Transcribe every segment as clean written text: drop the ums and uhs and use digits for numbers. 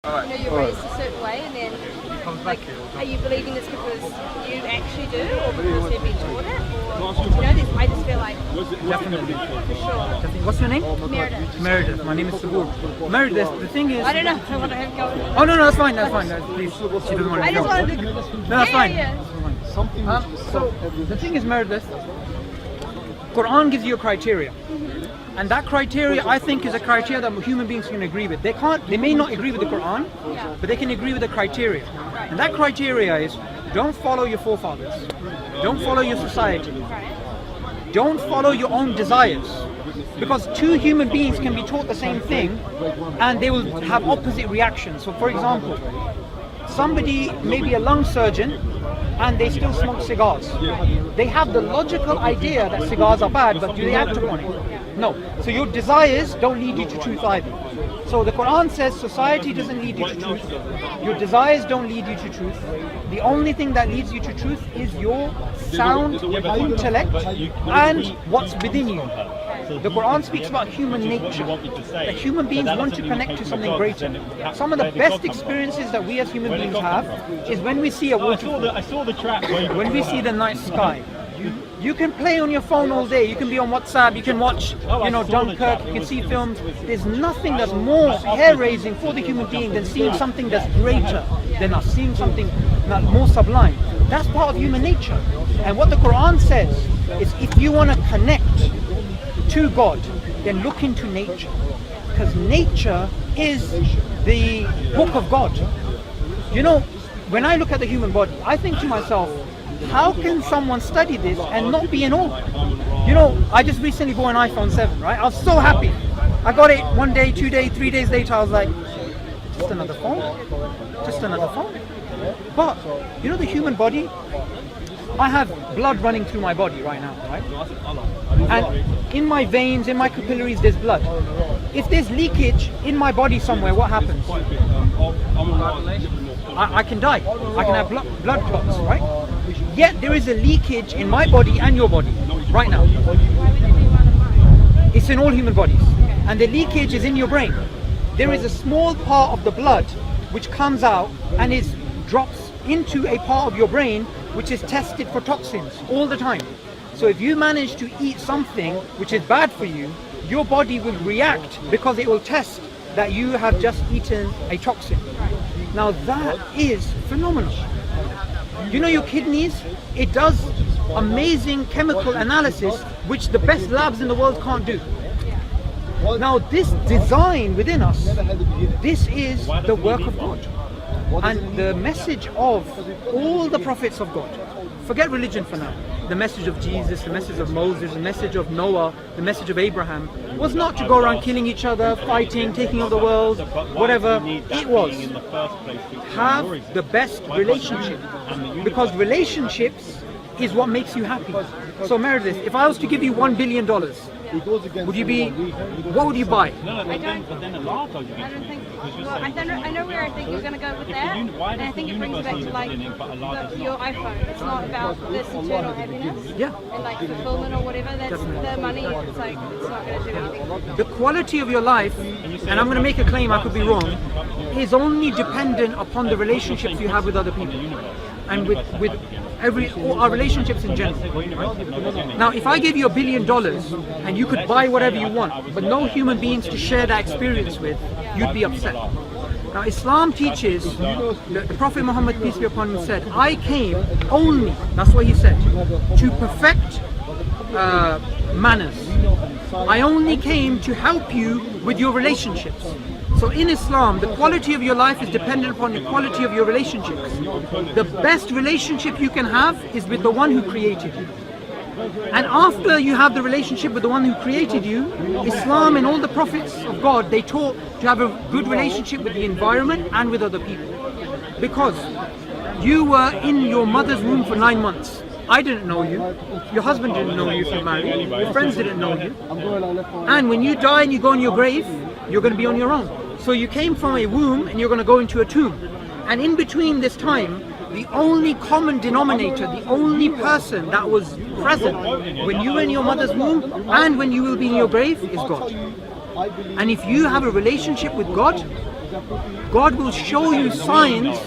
You're raised a certain way, and then like, are you believing this because you actually do, or because you've been taught it? Or this, I just feel like Definitely. for sure. What's your name? Meredith. Meredith. My name is Sabur. Meredith, the thing is... I don't know. I want to have go. Oh, no, that's fine. Please, she doesn't want to I just go. wanted to. No, that's fine. Yeah. So, the thing is, Meredith, Quran gives you a criteria. And that criteria, I think, is a criteria that human beings can agree with. They may not agree with the Quran, but they can agree with the criteria. And that criteria is, don't follow your forefathers. Don't follow your society. Don't follow your own desires. Because two human beings can be taught the same thing, and they will have opposite reactions. So for example, somebody may be a lung surgeon, and they still smoke cigars. They have the logical idea that cigars are bad, but do they act upon it? No. So your desires don't lead you to truth either. So the Quran says society doesn't lead you to truth. Your desires don't lead you to truth. The only thing that leads you to truth is your sound intellect and what's within you. The Quran speaks about human nature, that human beings want to connect to something greater. Some of the best experiences that we as human beings have is when we see a waterfall, when we see the night sky. You can play on your phone all day, you can be on WhatsApp, you can watch, Dunkirk, you can see films. There's nothing that's more hair-raising for the human being than seeing something that's greater than us, seeing something that's more sublime. That's part of human nature. And what the Quran says is, if you want to connect to God, then look into nature. Because nature is the book of God. When I look at the human body, I think to myself, how can someone study this and not be in awe? I just recently bought an iPhone 7, right? I was so happy. I got it 1 day, 2 days, 3 days later, I was like, just another phone? Just another phone? But, the human body, I have blood running through my body right now, right? And in my veins, in my capillaries, there's blood. If there's leakage in my body somewhere, what happens? I can die. I can have blood clots, right? Yet there is a leakage in my body and your body right now. It's in all human bodies. And the leakage is in your brain. There is a small part of the blood which comes out and drops into a part of your brain which is tested for toxins all the time. So if you manage to eat something which is bad for you, your body will react because it will test that you have just eaten a toxin. Now that is phenomenal. Your kidneys, it does amazing chemical analysis which the best labs in the world can't do. Now this design within us, this is the work of God. And the message of all the prophets of God, forget religion for now, the message of Jesus, the message of Moses, the message of Noah, the message of Abraham, was not to go around killing each other, fighting, taking over the world, whatever. It was have the best relationship, because relationships is what makes you happy. So Meredith, if I was to give you $1 billion, what would you buy? I don't think. Well, I know where I think you're going to go with that, and I think it brings back to your iPhone. It's not about this eternal happiness, and fulfillment or whatever. That's the money. It's not going to do anything. The quality of your life, and I'm going to make a claim, I could be wrong, is only dependent upon the relationships you have with other people, and with all our relationships in general. Right? Now, if I gave you $1 billion and you could buy whatever you want, but no human beings to share that experience with, you'd be upset. Now, Islam teaches, the Prophet Muhammad, peace be upon him, said, I came only, that's what he said, to perfect manners. I only came to help you with your relationships. So in Islam, the quality of your life is dependent upon the quality of your relationships. The best relationship you can have is with the one who created you. And after you have the relationship with the one who created you, Islam and all the prophets of God, they taught to have a good relationship with the environment and with other people. Because you were in your mother's womb for 9 months. I didn't know you. Your husband didn't know you if you're married. Your friends didn't know you. And when you die and you go in your grave, you're going to be on your own. So you came from a womb and you're going to go into a tomb. And in between this time, the only common denominator, the only person that was present when you were in your mother's womb and when you will be in your grave is God. And if you have a relationship with God, God will show you signs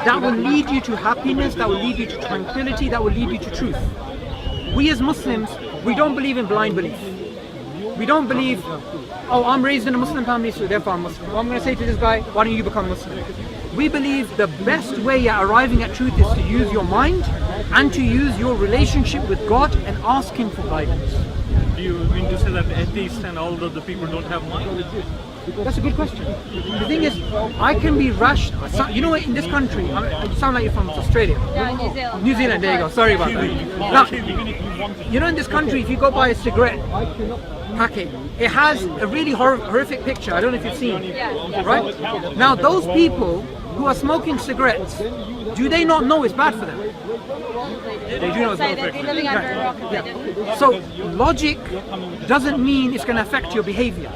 that will lead you to happiness, that will lead you to tranquility, that will lead you to truth. We as Muslims, we don't believe in blind belief. We don't believe, oh, I'm raised in a Muslim family, so therefore I'm Muslim. Well, I'm going to say to this guy, why don't you become Muslim? We believe the best way at arriving at truth is to use your mind and to use your relationship with God and ask Him for guidance. Do you mean to say that atheists and all the people don't have mind? That's a good question. The thing is, I can be rash. You know what, in this country, you sound like you're from Australia. Yeah, New Zealand. New Zealand, there you go, sorry about that. Now, you know, in this country, if you go buy a cigarette packet, it has a really horrific picture. I don't know if you've seen. Yeah. Right? Now, those people who are smoking cigarettes, do they not know it's bad for them? They do know it's bad for them. Living under a rock if they didn't. So, logic doesn't mean it's going to affect your behavior.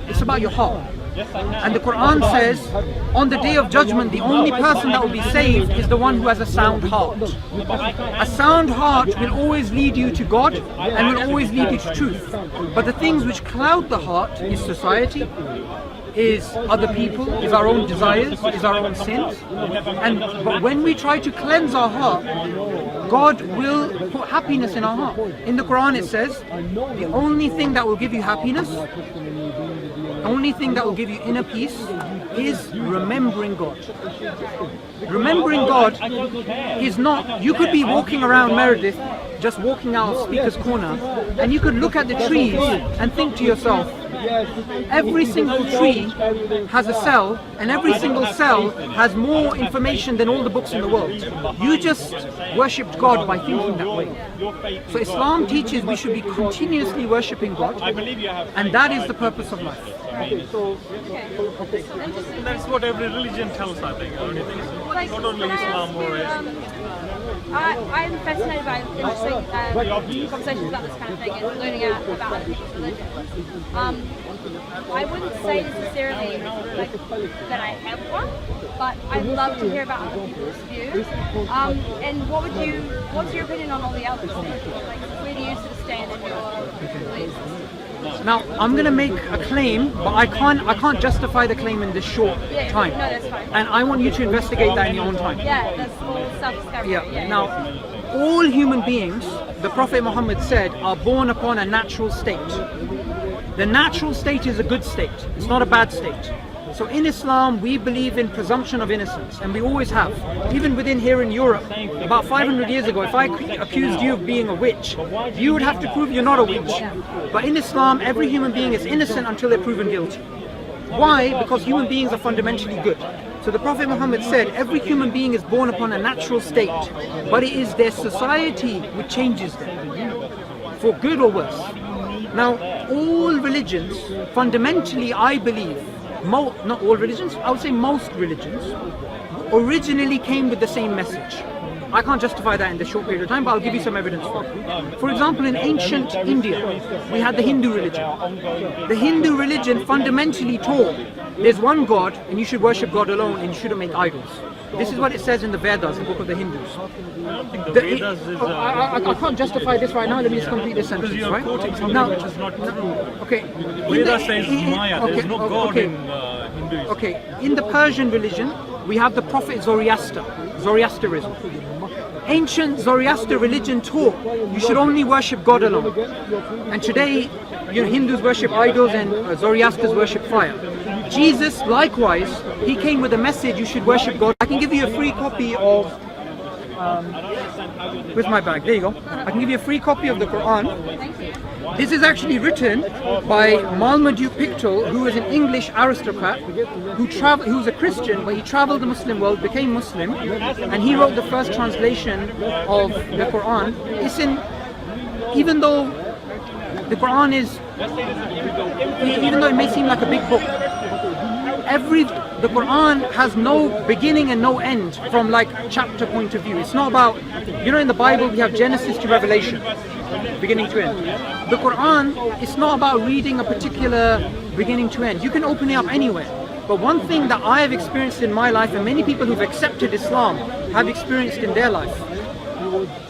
It's about your heart. And the Quran says, on the day of judgment, the only person that will be saved is the one who has a sound heart. A sound heart will always lead you to God and will always lead you to truth. But the things which cloud the heart is society, is other people, is our own desires, is our own sins. But when we try to cleanse our heart, God will put happiness in our heart. In the Quran it says, the only thing that will give you happiness, only thing that will give you inner peace is remembering God. Remembering God is not, you could be walking around Meredith, just walking out of Speaker's Corner, and you could look at the trees and think to yourself, every single tree has a cell, and every single cell has more information than all the books in the world. You just worshipped God by thinking that way. So Islam teaches we should be continuously worshipping God, and that is the purpose of life. That's what every religion tells, I think. Don't you think so? Like, Not only Islam or I'm fascinated by interesting conversations about this kind of thing and learning out about other people's religions. I wouldn't say necessarily like that I have one, but I'd love to hear about other people's views. And what's your opinion on all the others? Like, where do you sort of stand in your beliefs? Now, I'm going to make a claim, but I can't justify the claim in this short time. No, that's fine. And I want you to investigate that in your own time. Yeah, that's all self-discovery. Yeah. Now, all human beings, the Prophet Muhammad said, are born upon a natural state. The natural state is a good state. It's not a bad state. So in Islam, we believe in presumption of innocence, and we always have. Even within here in Europe, about 500 years ago, if I accused you of being a witch, you would have to prove you're not a witch. But in Islam, every human being is innocent until they're proven guilty. Why? Because human beings are fundamentally good. So the Prophet Muhammad said, every human being is born upon a natural state, but it is their society which changes them, for good or worse. Now, all religions, fundamentally, I believe, not all religions, I would say most religions, originally came with the same message. I can't justify that in this short period of time, but I'll give you some evidence for it. For example, in ancient India, we had the Hindu religion. The Hindu religion fundamentally taught there's one God, and you should worship God alone, and you shouldn't make idols. This is what it says in the Vedas, the book of the Hindus. I don't think the Vedas is... I can't justify this right now, let me just complete this sentence, Because right? you're quoting something which is not true. Okay. Vedas says Maya, there's no God in Hinduism. Okay, in the Persian religion, we have the prophet Zoroaster, Zoroasterism. Ancient Zoroaster religion taught you should only worship God alone. And today, Hindus worship idols and Zoroasters worship fire. Jesus, likewise, he came with a message you should worship God. I can give you a free copy of... where's my bag? There you go. I can give you a free copy of the Quran. This is actually written by Marmaduke Pictou, who is an English aristocrat who was a Christian, but he traveled the Muslim world, became Muslim, and he wrote the first translation of the Quran. Even though the Quran is, even though it may seem like a big book, the Quran has no beginning and no end from like chapter point of view. It's not about, in the Bible we have Genesis to Revelation, beginning to end. The Quran, it's not about reading a particular beginning to end. You can open it up anywhere. But one thing that I have experienced in my life, and many people who've accepted Islam have experienced in their life,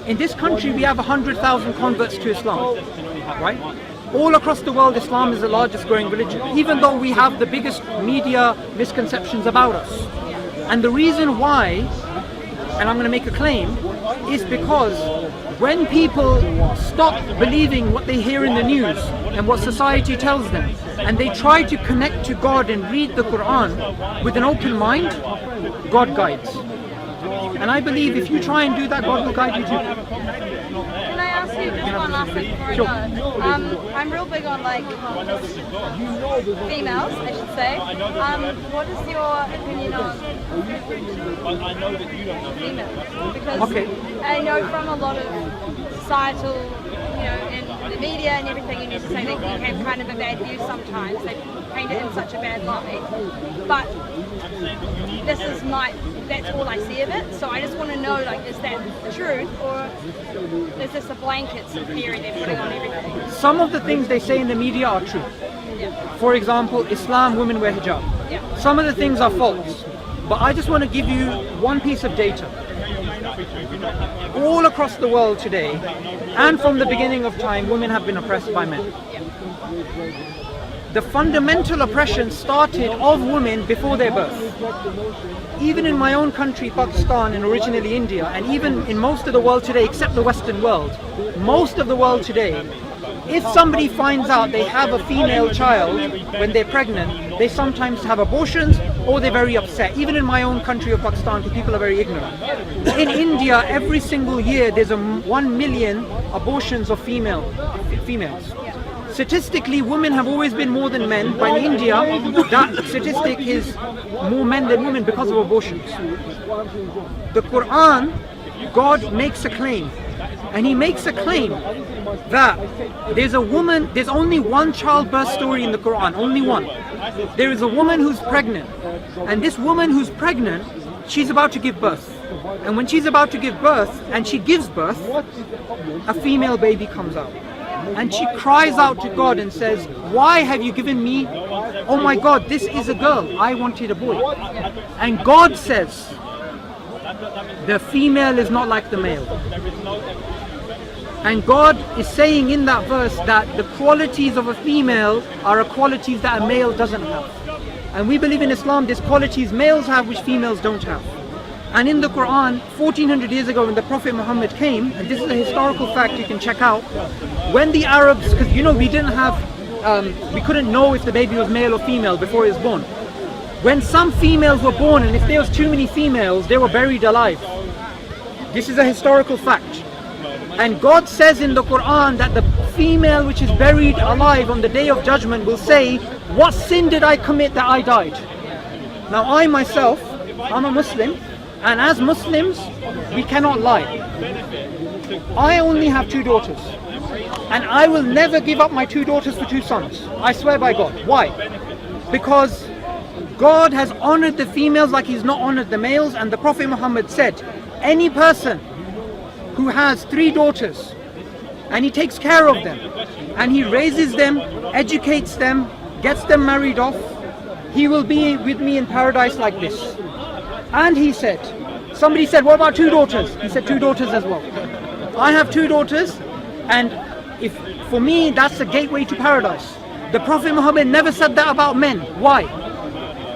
in this country we have 100,000 converts to Islam, right? All across the world, Islam is the largest growing religion, even though we have the biggest media misconceptions about us. And the reason why, and I'm going to make a claim, is because when people stop believing what they hear in the news and what society tells them, and they try to connect to God and read the Quran with an open mind, God guides. And I believe if you try and do that, God will guide you too. Can I ask you just one last thing before I go? I'm real big on like females, I should say. What is your opinion on females? Because I know from a lot of societal, in the media and everything, and you say they can have kind of a bad view sometimes. They paint it in such a bad light. But that's all I see of it. So I just want to know, like, is that the truth, or is this a blanket sort of theory they're putting on everything? Some of the things they say in the media are true. For example, Islam, women wear hijab. Some of the things are false. But I just want to give you one piece of data. All across the world today, and from the beginning of time, women have been oppressed by men. The fundamental oppression started of women before their birth. Even in my own country, Pakistan, and originally India, and even in most of the world today, except the Western world, most of the world today, if somebody finds out they have a female child when they're pregnant, they sometimes have abortions or they're very upset. Even in my own country of Pakistan, people are very ignorant. In India, every single year, there's 1 million abortions of females. Statistically, women have always been more than men, but in India, that statistic is more men than women because of abortions. The Quran, God makes a claim, and He makes a claim that there's only one childbirth story in the Quran, only one. There is a woman who's pregnant, and this woman who's pregnant, she's about to give birth. And when she's about to give birth, and she gives birth, a female baby comes out. And she cries out to God and says, why have you given me? Oh my God, this is a girl. I wanted a boy. And God says, the female is not like the male. And God is saying in that verse that the qualities of a female are qualities that a male doesn't have. And we believe in Islam there's qualities males have which females don't have. And in the Quran, 1400 years ago when the Prophet Muhammad came, and this is a historical fact you can check out, when the Arabs, because we didn't have, we couldn't know if the baby was male or female before he was born. When some females were born, and if there was too many females, they were buried alive. This is a historical fact. And God says in the Quran that the female which is buried alive on the Day of Judgment will say, what sin did I commit that I died? Now I myself, I'm a Muslim, and as Muslims, we cannot lie. I only have 2 daughters, and I will never give up my 2 daughters for 2 sons. I swear by God. Why? Because God has honored the females like He's not honored the males, and the Prophet Muhammad said, any person who has 3 daughters, and he takes care of them, and he raises them, educates them, gets them married off, he will be with me in paradise like this. And he said, somebody said, what about 2 daughters? He said 2 daughters as well. I have 2 daughters, and for me that's a gateway to paradise. The Prophet Muhammad never said that about men. Why?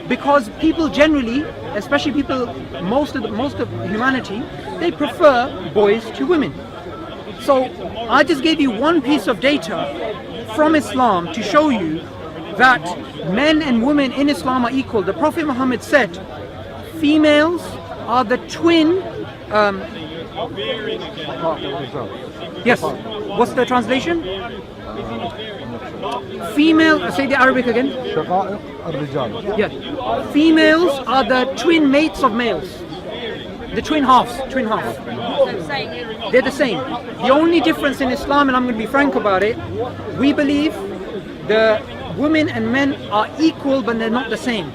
Because people generally, especially most of humanity, they prefer boys to women. So I just gave you one piece of data from Islam to show you that men and women in Islam are equal. The Prophet Muhammad said, females are the twin. Yes. What's the translation? Female. Say the Arabic again. Yeah. Females are the twin mates of males. The twin halves. They're the same. The only difference in Islam, and I'm going to be frank about it, we believe the women and men are equal, but they're not the same.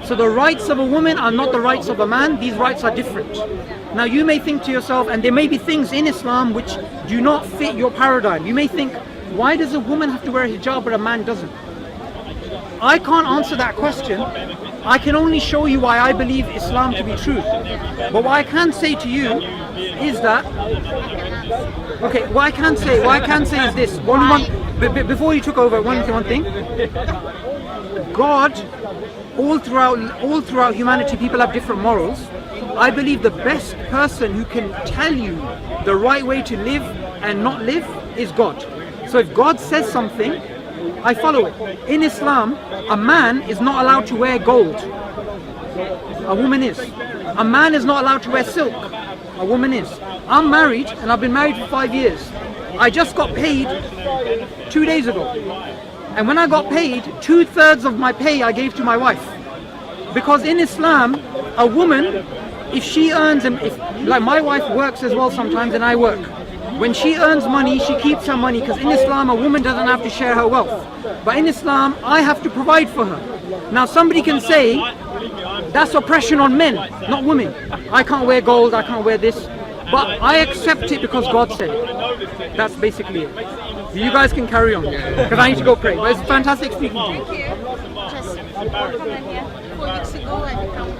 So the rights of a woman are not the rights of a man. These rights are different. Now you may think to yourself, and there may be things in Islam which do not fit your paradigm. You may think, why does a woman have to wear a hijab but a man doesn't? I can't answer that question. I can only show you why I believe Islam to be true. But what I can say to you is that, okay, what I can say is this. Before you took over, one thing. God, all throughout humanity, people have different morals. I believe the best person who can tell you the right way to live and not live is God. So if God says something, I follow it. In Islam, a man is not allowed to wear gold. A woman is. A man is not allowed to wear silk. A woman is. I'm married and I've been married for 5 years. I just got paid 2 days ago. And when I got paid, 2/3 of my pay I gave to my wife. Because in Islam, a woman, if she earns, like my wife works as well sometimes and I work. When she earns money, she keeps her money, because in Islam a woman doesn't have to share her wealth. But in Islam, I have to provide for her. Now somebody can say, that's oppression on men, not women. I can't wear gold, I can't wear this. But I accept it because God said it. That's basically it. You guys can carry on, because I need to go pray. But it's fantastic speaking to you. Thank you. Just comment here. 4 weeks ago I became